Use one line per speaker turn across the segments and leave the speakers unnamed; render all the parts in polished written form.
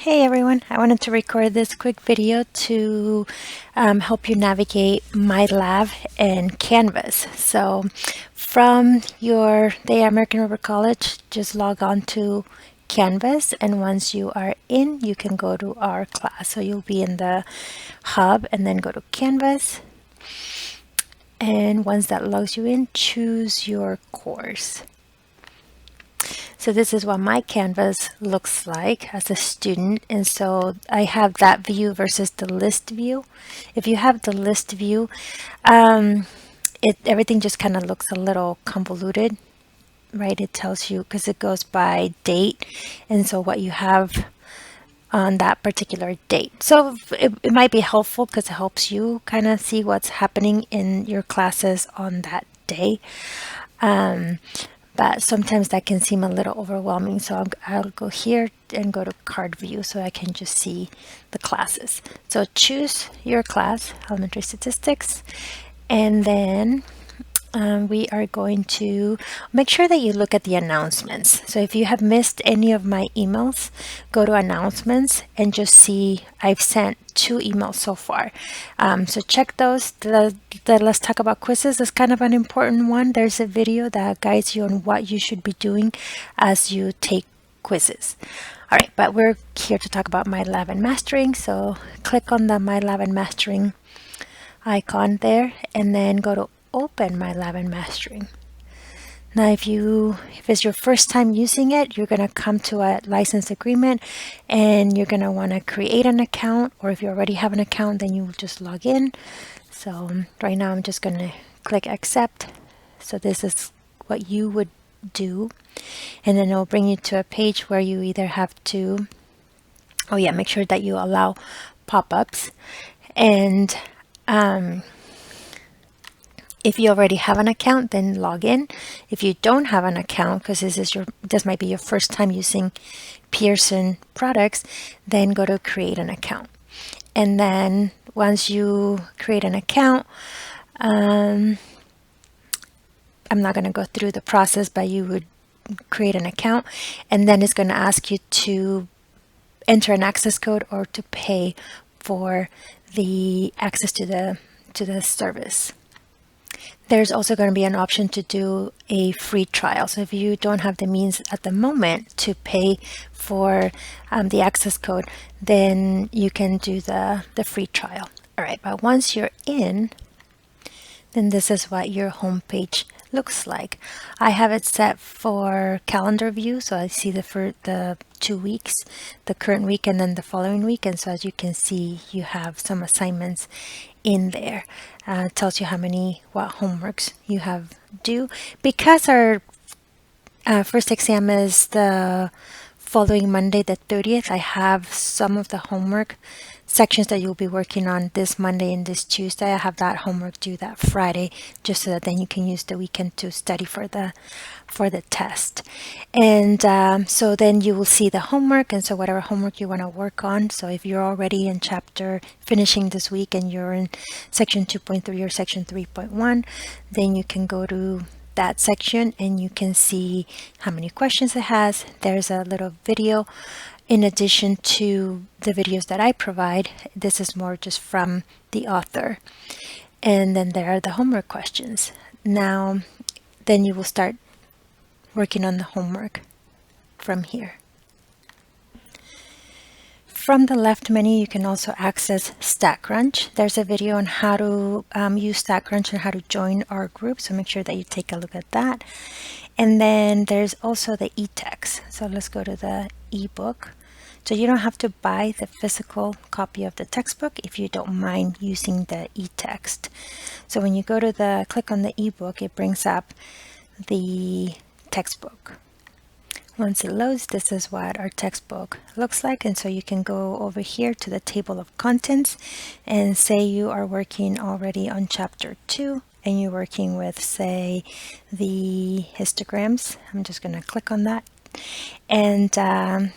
Hey everyone, I wanted to record this quick video to help you navigate MyLab and Canvas. So from the American River College, just log on to Canvas, and once you are in, you can go to our class. So you'll be in the hub and then go to Canvas. And once that logs you in, choose your course. So this is what my Canvas looks like as a student. And so I have that view versus the list view. If you have the list view, everything just kind of looks a little convoluted, right? It tells you because it goes by date. And so what you have on that particular date. So it might be helpful because it helps you kind of see what's happening in your classes on that day. But sometimes that can seem a little overwhelming. So I'll go here and go to card view so I can just see the classes. So choose your class, elementary statistics, and then we are going to make sure that you look at the announcements. So if you have missed any of my emails, go to announcements and just see I've sent 2 emails so far. So check those. The Let's Talk About Quizzes is kind of an important one. There's a video that guides you on what you should be doing as you take quizzes. All right, but we're here to talk about MyLab and Mastering. So click on the MyLab and Mastering icon there and then go to Open MyLab and Mastering. Now if it's your first time using it, you're going to come to a license agreement and you're going to want to create an account, or if you already have an account, then you will just log in. So right now I'm just going to click accept. So this is what you would do, and then it'll bring you to a page where you either have to make sure that you allow pop-ups, and if you already have an account, then log in. If you don't have an account, because this might be your first time using Pearson products, then go to create an account. And then once you create an account, I'm not going to go through the process, but you would create an account, and then it's going to ask you to enter an access code or to pay for the access to the service. There's also going to be an option to do a free trial. So if you don't have the means at the moment to pay for the access code, then you can do the free trial. All right, but once you're in, then this is what your home page looks like. I have it set for calendar view, so I see for the 2 weeks, the current week and then the following week. And so as you can see, you have some assignments in there. It tells you what homeworks you have due. Because our first exam is the following Monday, the 30th, I have some of the homework sections that you'll be working on this Monday and this Tuesday. I have that homework due that Friday, just so that then you can use the weekend to study for the test. And so then you will see the homework, and so whatever homework you want to work on. So if you're already in chapter finishing this week and you're in section 2.3 or section 3.1, then you can go to that section and you can see how many questions it has. There's a little video in addition to the videos that I provide. This is more just from the author. And then there are the homework questions. Now, then you will start working on the homework from here. From the left menu, you can also access StatCrunch. There's a video on how to use StatCrunch and how to join our group, so make sure that you take a look at that. And then there's also the eText. So let's go to the ebook. So you don't have to buy the physical copy of the textbook if you don't mind using the eText. So when you go to click on the ebook, it brings up the textbook. Once it loads, this is what our textbook looks like. And so you can go over here to the table of contents and say you are working already on chapter 2 and you're working with, say, the histograms. I'm just going to click on that. And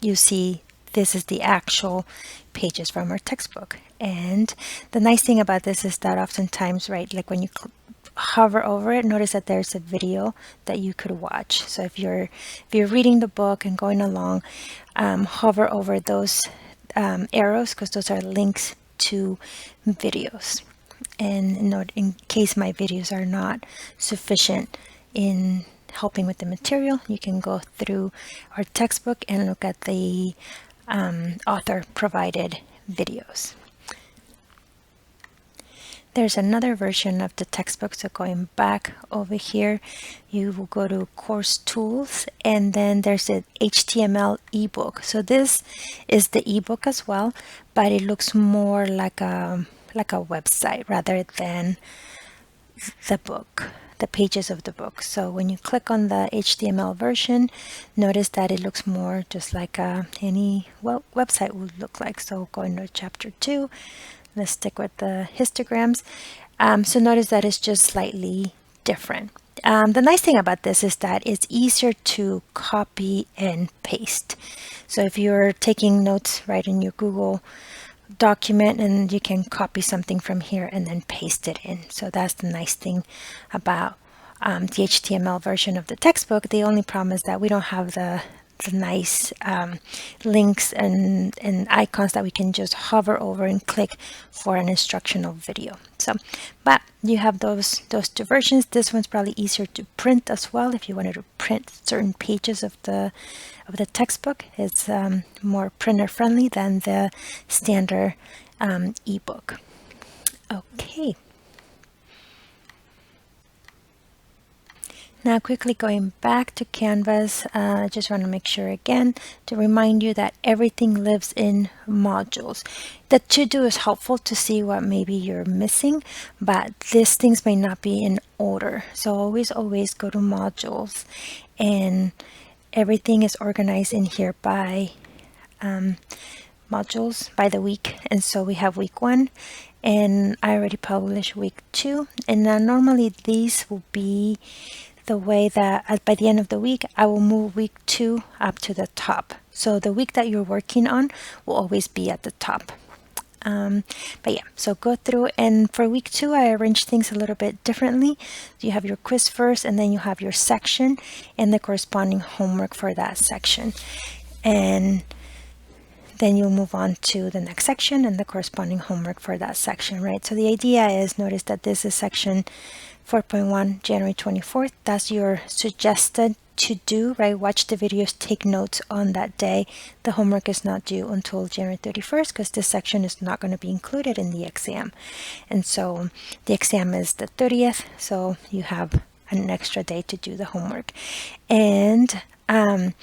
you see this is the actual pages from our textbook. And the nice thing about this is that oftentimes, right, like when you hover over it, notice that there's a video that you could watch. So if you're reading the book and going along, hover over those arrows, because those are links to videos. And note, in case my videos are not sufficient in helping with the material, you can go through our textbook and look at the author provided videos. There's another version of the textbook, so going back over here, you will go to course tools, and then there's an HTML ebook. So this is the ebook as well, but it looks more like a website rather than the book, the pages of the book. So when you click on the HTML version, notice that it looks more just like any website would look like. So going to chapter 2, let's stick with the histograms. So notice that it's just slightly different. The nice thing about this is that it's easier to copy and paste. So if you're taking notes right in your Google document, and you can copy something from here and then paste it in. So that's the nice thing about the HTML version of the textbook. The only problem is that we don't have the nice links and icons that we can just hover over and click for an instructional video. So, but you have those two versions. This one's probably easier to print as well. If you wanted to print certain pages of the textbook, it's more printer friendly than the standard ebook. Okay. Now quickly going back to Canvas, I just want to make sure again to remind you that everything lives in modules. The to-do is helpful to see what maybe you're missing, but these things may not be in order. So always go to modules, and everything is organized in here by modules by the week. And so we have week 1, and I already published week 2, and now normally these will be the way that by the end of the week, I will move week 2 up to the top. So the week that you're working on will always be at the top. But yeah, so go through, and for week 2, I arranged things a little bit differently. You have your quiz first, and then you have your section and the corresponding homework for that section. And then you'll move on to the next section and the corresponding homework for that section, right? So the idea is, notice that this is section 4.1, January 24th. That's your suggested to do, right? Watch the videos, take notes on that day. The homework is not due until January 31st because this section is not going to be included in the exam. And so the exam is the 30th, so you have an extra day to do the homework. And the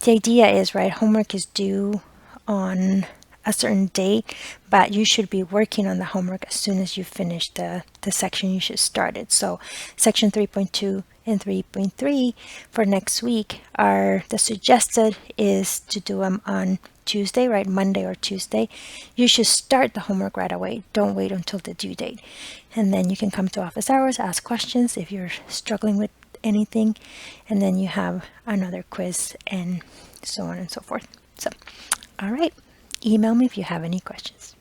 idea is, right, homework is due on a certain date, but you should be working on the homework as soon as you finish the section you should start it. So section 3.2 and 3.3 for next week are the suggested is to do them on Tuesday, right? Monday or Tuesday. You should start the homework right away. Don't wait until the due date. And then you can come to office hours, ask questions if you're struggling with anything, and then you have another quiz and so on and so forth. So, all right. Email me if you have any questions.